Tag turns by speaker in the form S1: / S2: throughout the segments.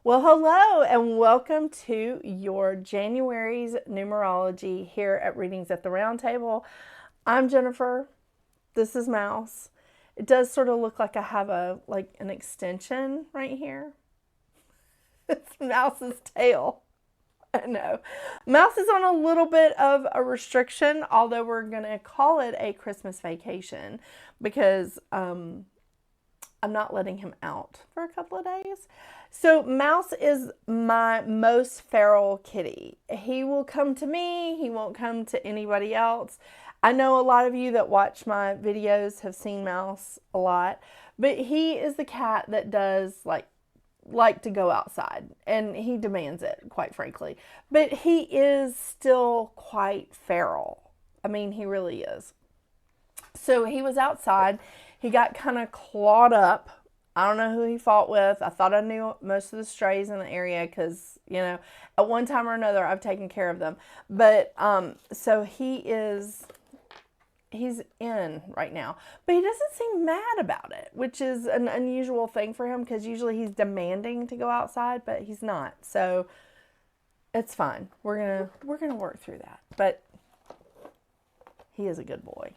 S1: Well, hello and welcome to your January's numerology here at Readings at the Round Table. I'm Jennifer. This is Mouse. It does sort of look like I have an extension right here. It's Mouse's tail. I know. Mouse is on a little bit of a restriction, although we're going to call it a Christmas vacation because I'm not letting him out for a couple of days. So Mouse is my most feral kitty. He will come to me. He won't come to anybody else. I know a lot of you that watch my videos have seen Mouse a lot, but he is the cat that does like to go outside, and he demands it, quite frankly. But he is still quite feral. I mean, he really is. So he was outside. He got kind of clawed up. I don't know who he fought with. I thought I knew most of the strays in the area because, at one time or another, I've taken care of them. But so he's in right now. But he doesn't seem mad about it, which is an unusual thing for him because usually he's demanding to go outside, but he's not. So it's fine. We're gonna work through that. But he is a good boy.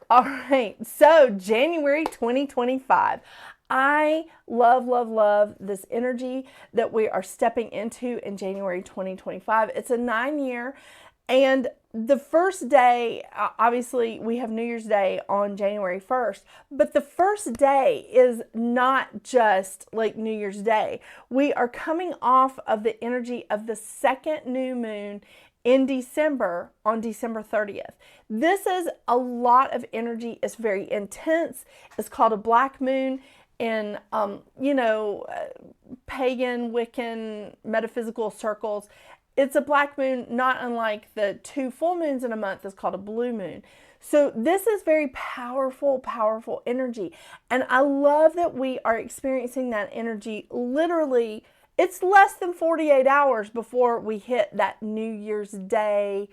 S1: All right, so January 2025. I love this energy that we are stepping into in January 2025. It's a 9-year, and the first day, obviously, we have New Year's Day on January 1st, but the first day is not just like New Year's Day. We are coming off of the energy of the second new moon in December on December 30th. This is a lot of energy. It's very intense. It's called a black moon in, pagan, Wiccan, metaphysical circles. It's a black moon, not unlike the 2 full moons in a month is called a blue moon. So this is very powerful energy. And I love that we are experiencing that energy literally. It's less than 48 hours before we hit that New Year's Day,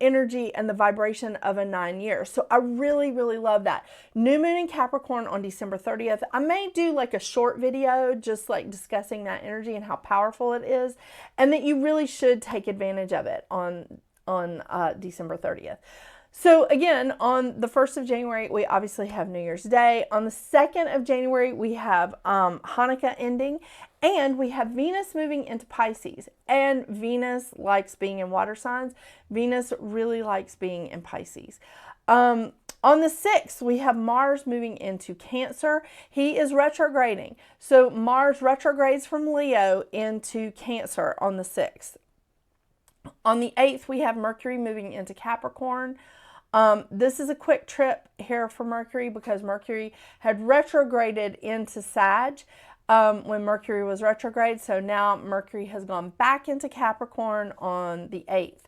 S1: energy and the vibration of a 9-year. So I really love that. New moon in Capricorn on December 30th. I may do like a short video just like discussing that energy and how powerful it is, and that you really should take advantage of it on December 30th. So again, on the 1st of January, we obviously have New Year's Day. On the 2nd of January, we have Hanukkah ending, and we have Venus moving into Pisces. And Venus likes being in water signs. Venus really likes being in Pisces. On the 6th, we have Mars moving into Cancer. He is retrograding. So Mars retrogrades from Leo into Cancer on the 6th. On the 8th, we have Mercury moving into Capricorn. This is a quick trip here for Mercury because Mercury had retrograded into Sag when Mercury was retrograde. So now Mercury has gone back into Capricorn on the 8th.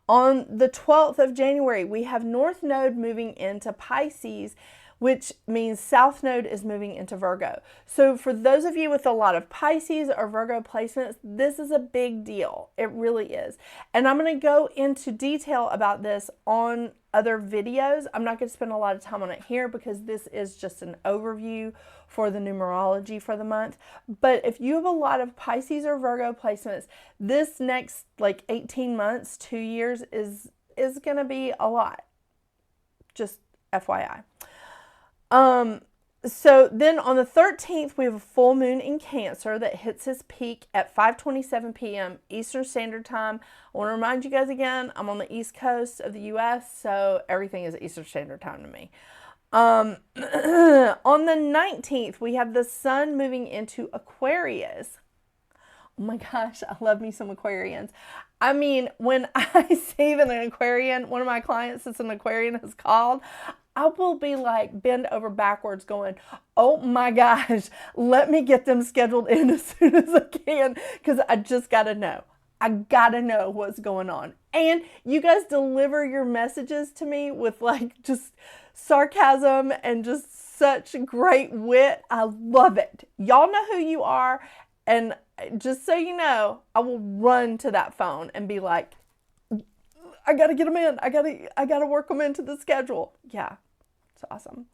S1: On the 12th of January, we have North Node moving into Pisces, which means South Node is moving into Virgo. So for those of you with a lot of Pisces or Virgo placements, this is a big deal. It really is. And I'm going to go into detail about this on other videos. I'm not going to spend a lot of time on it here because this is just an overview for the numerology for the month. But if you have a lot of Pisces or Virgo placements, this next 18 months, 2 years is going to be a lot. Just FYI. So then on the 13th, we have a full moon in Cancer that hits its peak at 5:27 p.m. Eastern Standard Time. I want to remind you guys again, I'm on the East Coast of the U.S., so everything is Eastern Standard Time to me. On the 19th, we have the sun moving into Aquarius. Oh my gosh, I love me some Aquarians. I mean, when I see that an Aquarian, one of my clients that's an Aquarian is called, I will be like bend over backwards going, oh my gosh, let me get them scheduled in as soon as I can because I just got to know. I got to know what's going on. And you guys deliver your messages to me with just sarcasm and just such great wit. I love it. Y'all know who you are. And just so you know, I will run to that phone and be like, I got to get them in. I got to work them into the schedule. Yeah, it's awesome.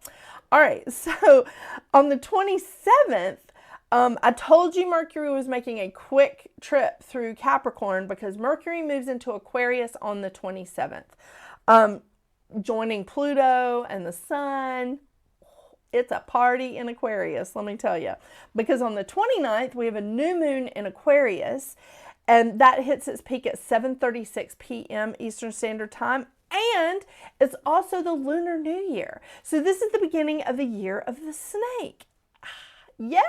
S1: All right. So on the 27th, I told you Mercury was making a quick trip through Capricorn because Mercury moves into Aquarius on the 27th, joining Pluto and the Sun. It's a party in Aquarius, let me tell you. Because on the 29th, we have a new moon in Aquarius, and that hits its peak at 7:36 p.m. Eastern Standard Time. And it's also the Lunar New Year. So this is the beginning of the year of the snake. Yeah.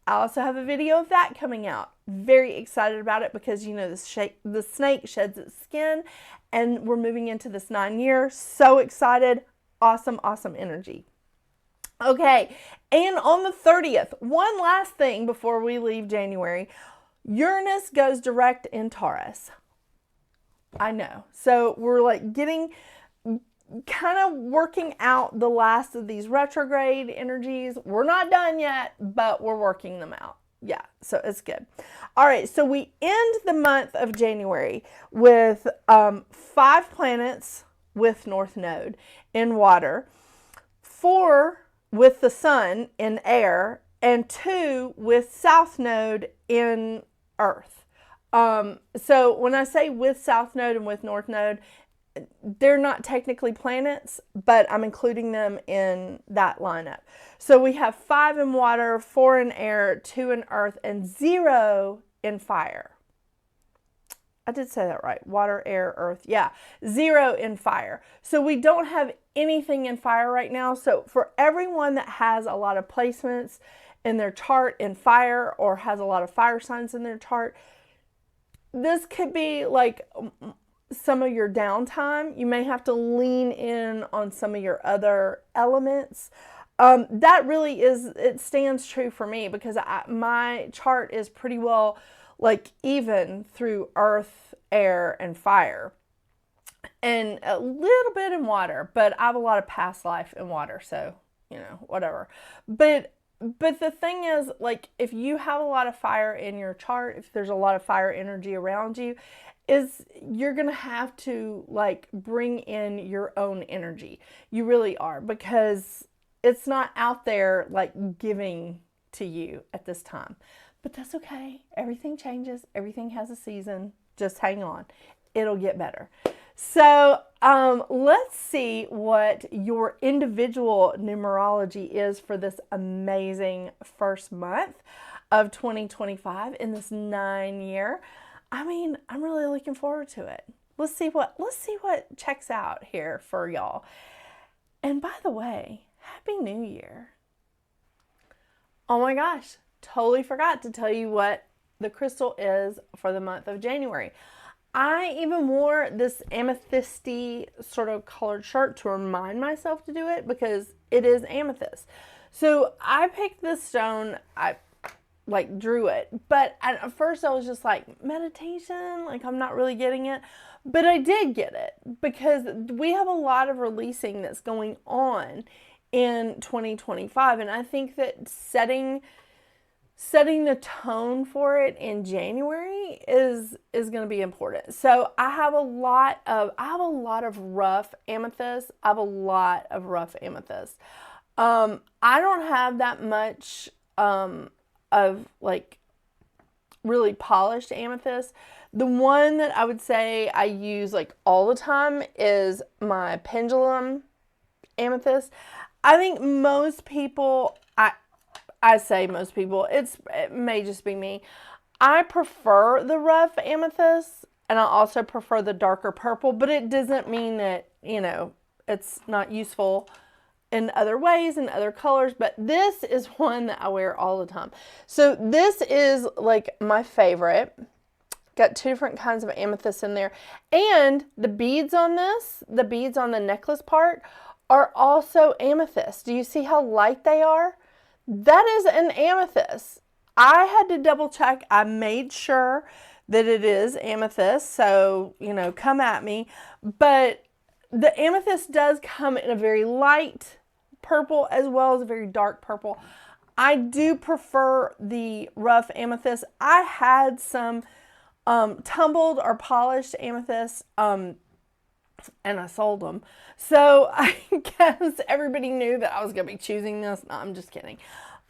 S1: I also have a video of that coming out. Very excited about it because, you know, the snake sheds its skin and we're moving into this 9-year. So excited. Awesome, awesome energy. Okay, and on the 30th, one last thing before we leave January, Uranus goes direct in Taurus. I know. So we're like getting, kind of working out the last of these retrograde energies. We're not done yet, but we're working them out. Yeah, so it's good. All right, so we end the month of January with 5 planets with North Node in water, 4 with the Sun in air, and 2 with South Node in Earth. So when I say with South Node and with North Node, they're not technically planets, but I'm including them in that lineup. So we have 5 in water, 4 in air, 2 in earth, and 0 in fire. I did say that right. Water, air, earth. Yeah, 0 in fire. So we don't have anything in fire right now. So for everyone that has a lot of placements in their chart in fire or has a lot of fire signs in their chart, this could be like some of your downtime. You may have to lean in on some of your other elements. That really is, it stands true for me because my chart is pretty well like even through earth, air, and fire. And a little bit in water, but I have a lot of past life in water, so, you know, whatever. But the thing is, like, if you have a lot of fire in your chart, if there's a lot of fire energy around you, you're going to have to, like, bring in your own energy. You really are, because it's not out there, like, giving to you at this time. But that's okay. Everything changes. Everything has a season. Just hang on. It'll get better. So let's see what your individual numerology is for this amazing first month of 2025 in this 9-year. I mean, I'm really looking forward to it. Let's see what checks out here for y'all. And by the way, Happy New Year. Oh my gosh, totally forgot to tell you what the crystal is for the month of January. I even wore this amethysty sort of colored shirt to remind myself to do it because it is amethyst. So I picked this stone, I like drew it, but at first I was just like, meditation, like I'm not really getting it. But I did get it because we have a lot of releasing that's going on in 2025. And I think that setting the tone for it in January is going to be important. So I have a lot of rough amethyst. I don't have that much of like really polished amethyst. The one that I would say I use like all the time is my pendulum amethyst. I think most people, I say most people, it may just be me. I prefer the rough amethyst and I also prefer the darker purple, but it doesn't mean that, you know, it's not useful in other ways and other colors, but this is one that I wear all the time. So this is like my favorite. Got 2 different kinds of amethyst in there. And the beads on this, the beads on the necklace part are also amethyst. Do you see how light they are? That is an amethyst. I had to double check. I made sure that it is amethyst. So, you know, come at me. But the amethyst does come in a very light purple as well as a very dark purple. I do prefer the rough amethyst. I had some tumbled or polished amethyst and I sold them. So I guess everybody knew that I was going to be choosing this. No, I'm just kidding.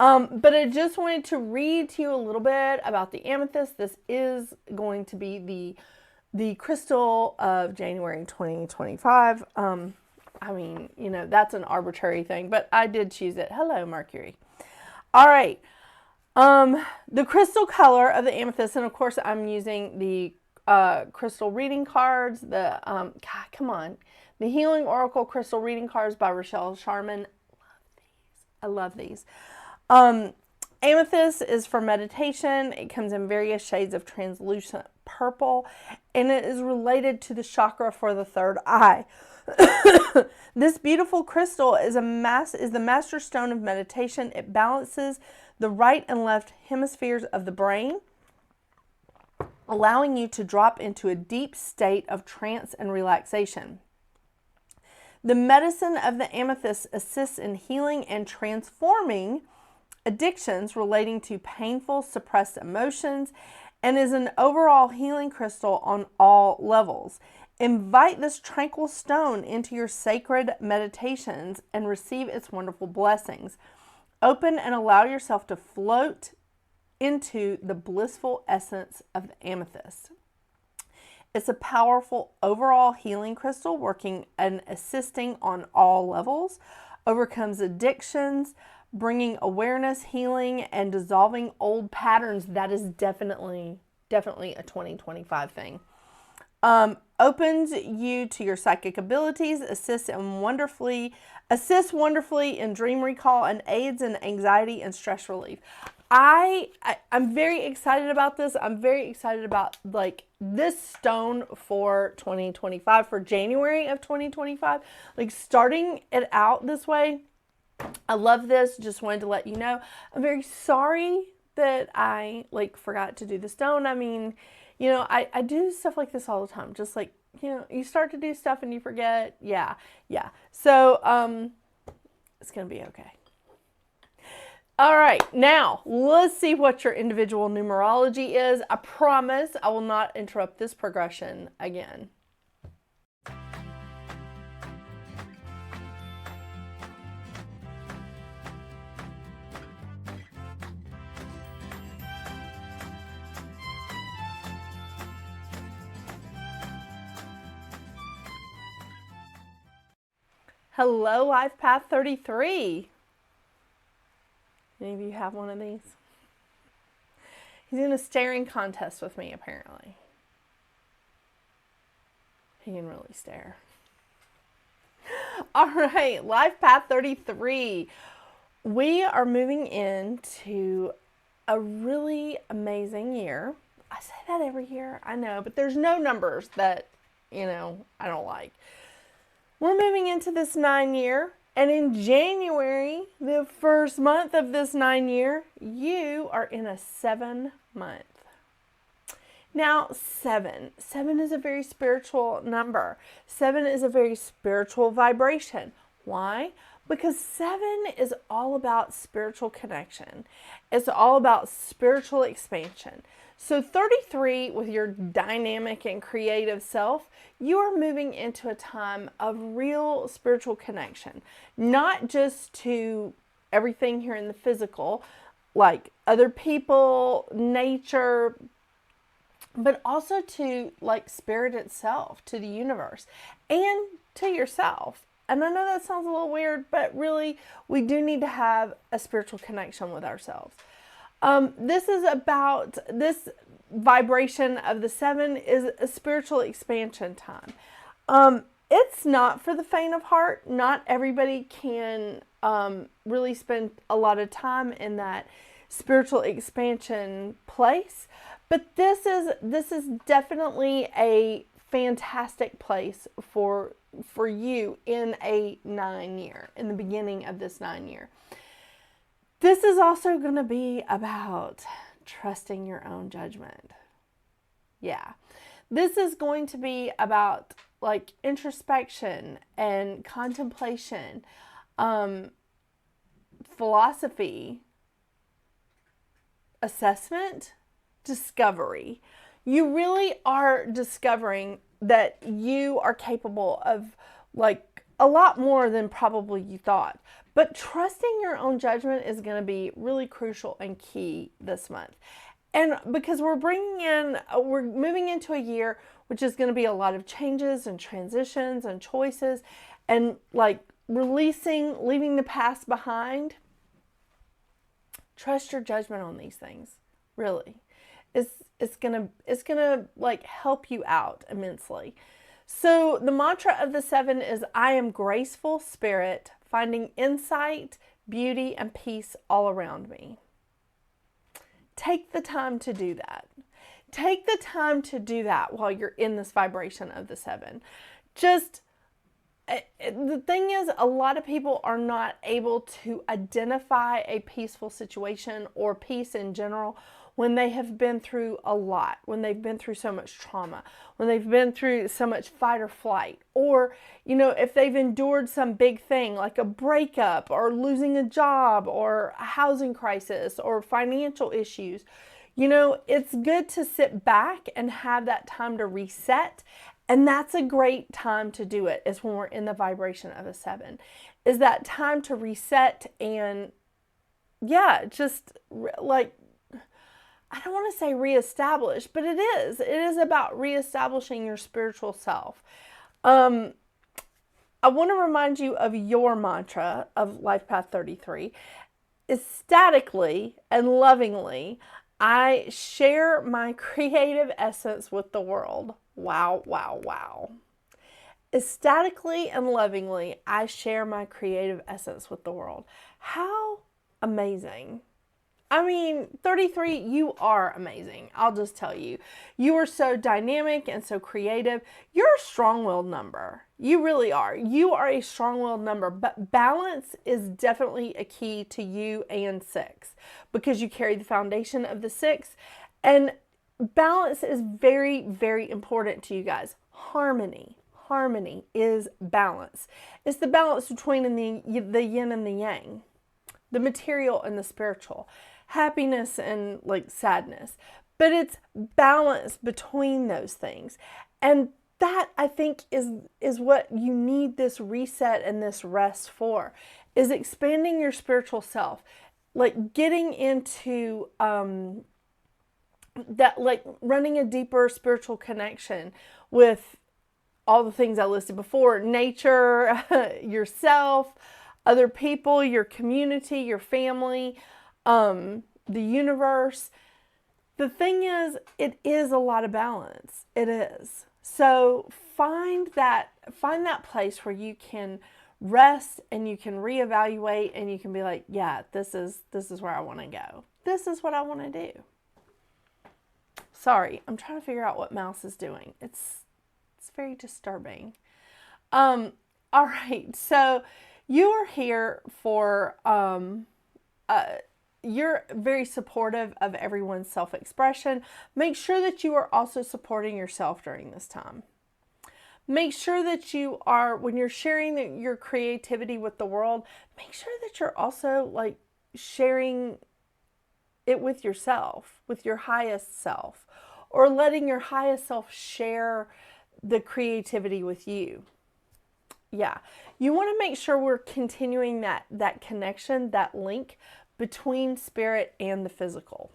S1: But I just wanted to read to you a little bit about the amethyst. This is going to be the crystal of January 2025. I mean, you know, that's an arbitrary thing, but I did choose it. Hello, Mercury. All right. The crystal color of the amethyst, and of course I'm using the crystal reading cards, God, come on, the Healing Oracle Crystal Reading Cards by Rachelle, Charman. I love these. Amethyst is for meditation. It comes in various shades of translucent purple, and it is related to the chakra for the third eye. This beautiful crystal is the master stone of meditation. It balances the right and left hemispheres of the brain, allowing you to drop into a deep state of trance and relaxation. The medicine of the amethyst assists in healing and transforming addictions relating to painful, suppressed emotions, and is an overall healing crystal on all levels. Invite this tranquil stone into your sacred meditations and receive its wonderful blessings. Open and allow yourself to float into the blissful essence of the amethyst. It's a powerful overall healing crystal, working and assisting on all levels, overcomes addictions, bringing awareness, healing, and dissolving old patterns. That is definitely a 2025 thing. Opens you to your psychic abilities, assists wonderfully in dream recall, and aids in anxiety and stress relief. I'm very excited about this. I'm very excited about like this stone for 2025, for January of 2025, like starting it out this way. I love this. Just wanted to let you know. I'm very sorry that I like forgot to do the stone. I mean, you know, I do stuff like this all the time. Just like, you know, you start to do stuff and you forget. Yeah. So, it's going to be okay. All right, now let's see what your individual numerology is. I promise I will not interrupt this progression again. Hello, Life Path 33. Any of you have one of these? He's in a staring contest with me, apparently. He can really stare. All right, Life Path 33. We are moving into a really amazing year. I say that every year, I know, but there's no numbers that, you know, I don't like. We're moving into this 9-year. And in January, the first month of this 9-year, you are in a 7-month. Now, 7 is a very spiritual number. 7 is a very spiritual vibration. Why? Because 7 is all about spiritual connection. It's all about spiritual expansion. So 33, with your dynamic and creative self, you are moving into a time of real spiritual connection. Not just to everything here in the physical, like other people, nature, but also to like spirit itself, to the universe, and to yourself. And I know that sounds a little weird, but really, we do need to have a spiritual connection with ourselves. This vibration of the 7 is a spiritual expansion time. It's not for the faint of heart. Not everybody can really spend a lot of time in that spiritual expansion place. But this is definitely a fantastic place for you in a 9-year, in the beginning of this 9-year. This is also going to be about trusting your own judgment. Yeah. This is going to be about like introspection and contemplation, philosophy, assessment, discovery. You really are discovering that you are capable of like a lot more than probably you thought. But trusting your own judgment is going to be really crucial and key this month. And because we're moving into a year which is going to be a lot of changes and transitions and choices and like leaving the past behind. Trust your judgment on these things. Really. It's gonna like help you out immensely. So the mantra of the 7 is, I am graceful spirit, finding insight, beauty, and peace all around me. Take the time to do that. Take the time to do that while you're in this vibration of the 7. The thing is, a lot of people are not able to identify a peaceful situation or peace in general when they have been through a lot, when they've been through so much trauma, when they've been through so much fight or flight, or, if they've endured some big thing like a breakup or losing a job or a housing crisis or financial issues. It's good to sit back and have that time to reset. And that's a great time to do it, is when we're in the vibration of a 7. Is that time to reset and, just like, I don't want to say reestablish, but it is. It is about reestablishing your spiritual self. I want to remind you of your mantra of Life Path 33. Ecstatically and lovingly, I share my creative essence with the world. Wow, wow, wow. Ecstatically and lovingly, I share my creative essence with the world. How amazing. 33, you are amazing. I'll just tell you. You are so dynamic and so creative. You're a strong-willed number. You really are. You are a strong-willed number, but balance is definitely a key to you and 6, because you carry the foundation of the 6, and balance is very, very important to you guys. Harmony is balance. It's the balance between the yin and the yang, the material and the spiritual, happiness and like sadness. But it's balance between those things. And that, I think, is what you need this reset and this rest for, is expanding your spiritual self, like getting into that, like running a deeper spiritual connection with all the things I listed before: nature, yourself, other people, your community, your family, the universe. The thing is, it is a lot of balance. It is. So find that place where you can rest and you can reevaluate and you can be like, yeah, this is where I want to go. This is what I want to do. Sorry, I'm trying to figure out what Mouse is doing. It's very disturbing. All right, so you are here for, you're very supportive of everyone's self-expression. Make sure that you are also supporting yourself during this time. Make sure that you are, when you're sharing your creativity with the world, make sure that you're also like sharing it with yourself, with your highest self, or letting your highest self share the creativity with you. Yeah, you want to make sure we're continuing that connection, that link between spirit and the physical.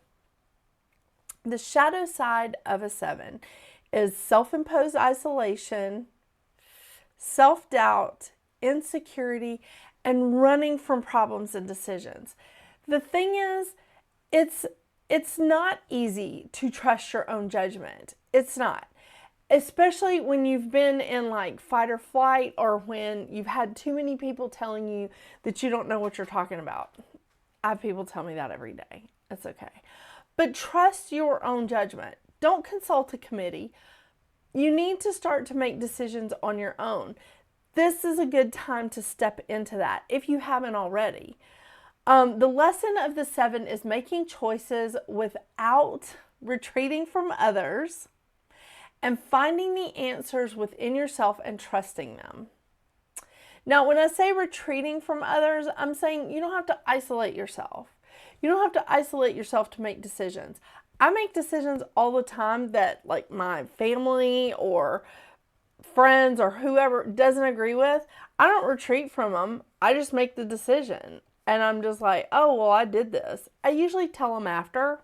S1: The shadow side of a 7 is self-imposed isolation, self-doubt, insecurity, and running from problems and decisions. The thing is, it's not easy to trust your own judgment. It's not. Especially when you've been in like fight or flight, or when you've had too many people telling you that you don't know what you're talking about. I have people tell me that every day. It's okay. But trust your own judgment. Don't consult a committee. You need to start to make decisions on your own. This is a good time to step into that if you haven't already. The lesson of the 7 is making choices without retreating from others, and finding the answers within yourself and trusting them. Now, when I say retreating from others, I'm saying you don't have to isolate yourself. You don't have to isolate yourself to make decisions. I make decisions all the time that like my family or friends or whoever doesn't agree with, I don't retreat from them. I just make the decision. And I'm just like, oh, well, I did this. I usually tell them after.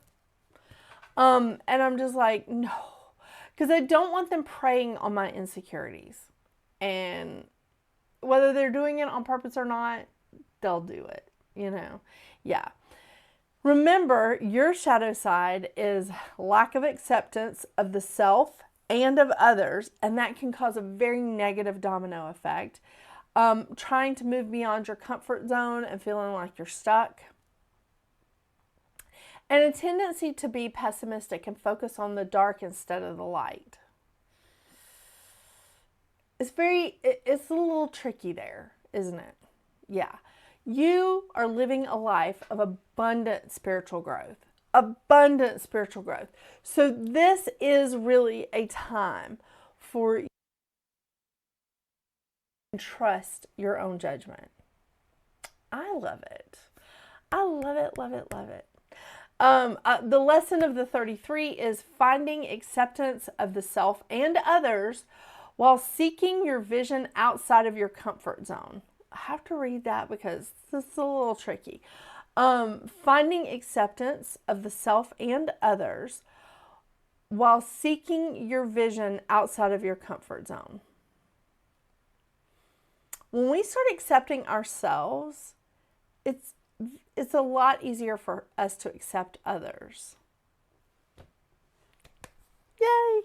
S1: And I'm just like, no. Because I don't want them preying on my insecurities. And whether they're doing it on purpose or not, they'll do it, Yeah. Remember, your shadow side is lack of acceptance of the self and of others, and that can cause a very negative domino effect. Trying to move beyond your comfort zone and feeling like you're stuck. And a tendency to be pessimistic and focus on the dark instead of the light. It's a little tricky there, isn't it? Yeah. You are living a life of abundant spiritual growth. Abundant spiritual growth. So this is really a time for you to trust your own judgment. I love it. I love it, love it, love it. The lesson of the 33 is finding acceptance of the self and others while seeking your vision outside of your comfort zone. I have to read that because this is a little tricky. Finding acceptance of the self and others while seeking your vision outside of your comfort zone. When we start accepting ourselves, it's a lot easier for us to accept others. Yay!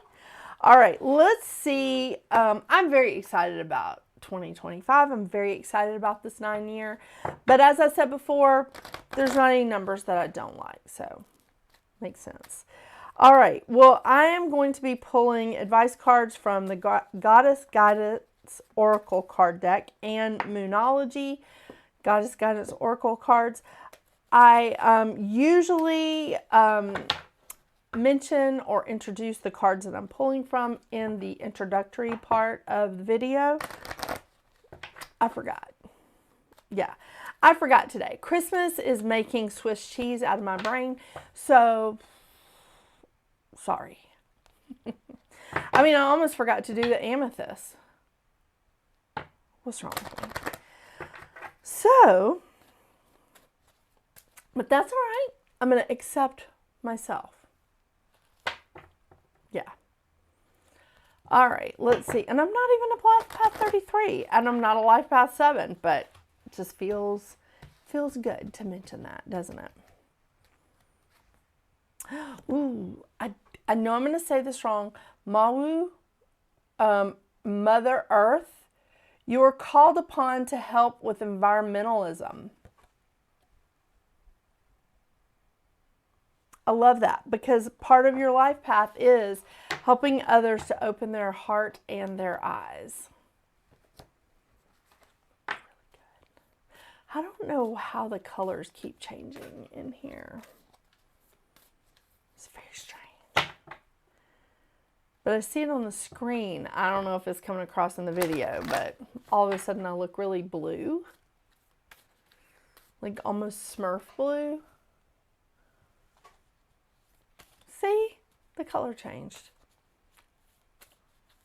S1: All right, let's see. I'm very excited about 2025. I'm very excited about this 9-year. But as I said before, there's not any numbers that I don't like. So, makes sense. All right, well, I am going to be pulling advice cards from the Goddess Guidance Oracle card deck and Moonology Goddess Guidance Oracle cards. I usually mention or introduce the cards that I'm pulling from in the introductory part of the video. I forgot. Yeah, I forgot today. Christmas is making Swiss cheese out of my brain, so sorry. I mean, I almost forgot to do the amethyst. What's wrong with me? So, but that's all right. I'm going to accept myself. Yeah. All right, let's see. And I'm not even a Life Path 33, and I'm not a Life Path 7, but it just feels good to mention that, doesn't it? Ooh, I know I'm going to say this wrong. Mawu, Mother Earth, you are called upon to help with environmentalism. I love that because part of your life path is helping others to open their heart and their eyes. Really good. I don't know how the colors keep changing in here. It's very strange. But I see it on the screen. I don't know if it's coming across in the video, but all of a sudden I look really blue. Like almost Smurf blue. See? The color changed.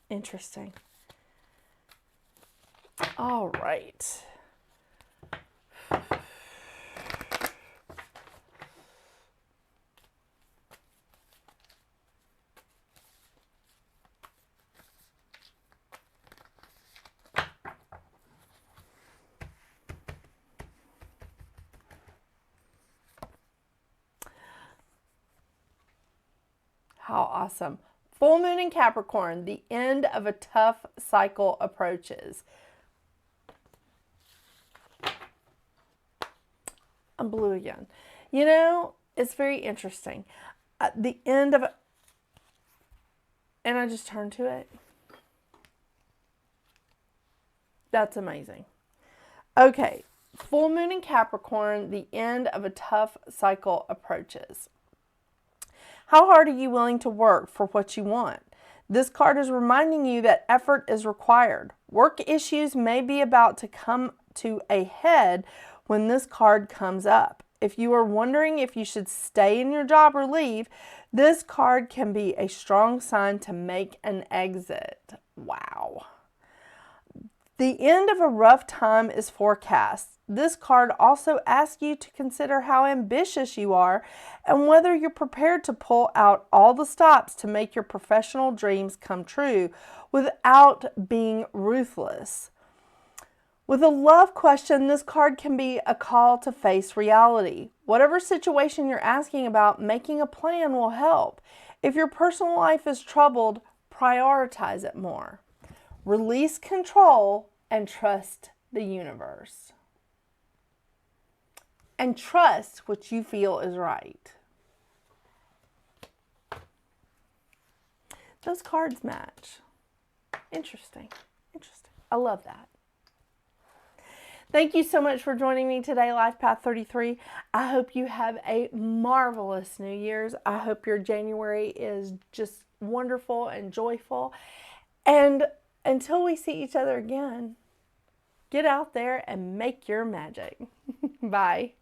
S1: Interesting. All right. How awesome. Full moon in Capricorn, the end of a tough cycle approaches. I'm blue again. You know, it's very interesting. At the end of and I just turned to it. That's amazing. Okay, full moon in Capricorn, the end of a tough cycle approaches. How hard are you willing to work for what you want? This card is reminding you that effort is required. Work issues may be about to come to a head when this card comes up. If you are wondering if you should stay in your job or leave, this card can be a strong sign to make an exit. Wow. The end of a rough time is forecast. This card also asks you to consider how ambitious you are and whether you're prepared to pull out all the stops to make your professional dreams come true without being ruthless. With a love question, this card can be a call to face reality. Whatever situation you're asking about, making a plan will help. If your personal life is troubled, prioritize it more. Release control and trust the universe. And trust what you feel is right. Those cards match. Interesting. Interesting. I love that. Thank you so much for joining me today, Life Path 33. I hope you have a marvelous New Year's. I hope your January is just wonderful and joyful. And until we see each other again, get out there and make your magic. Bye.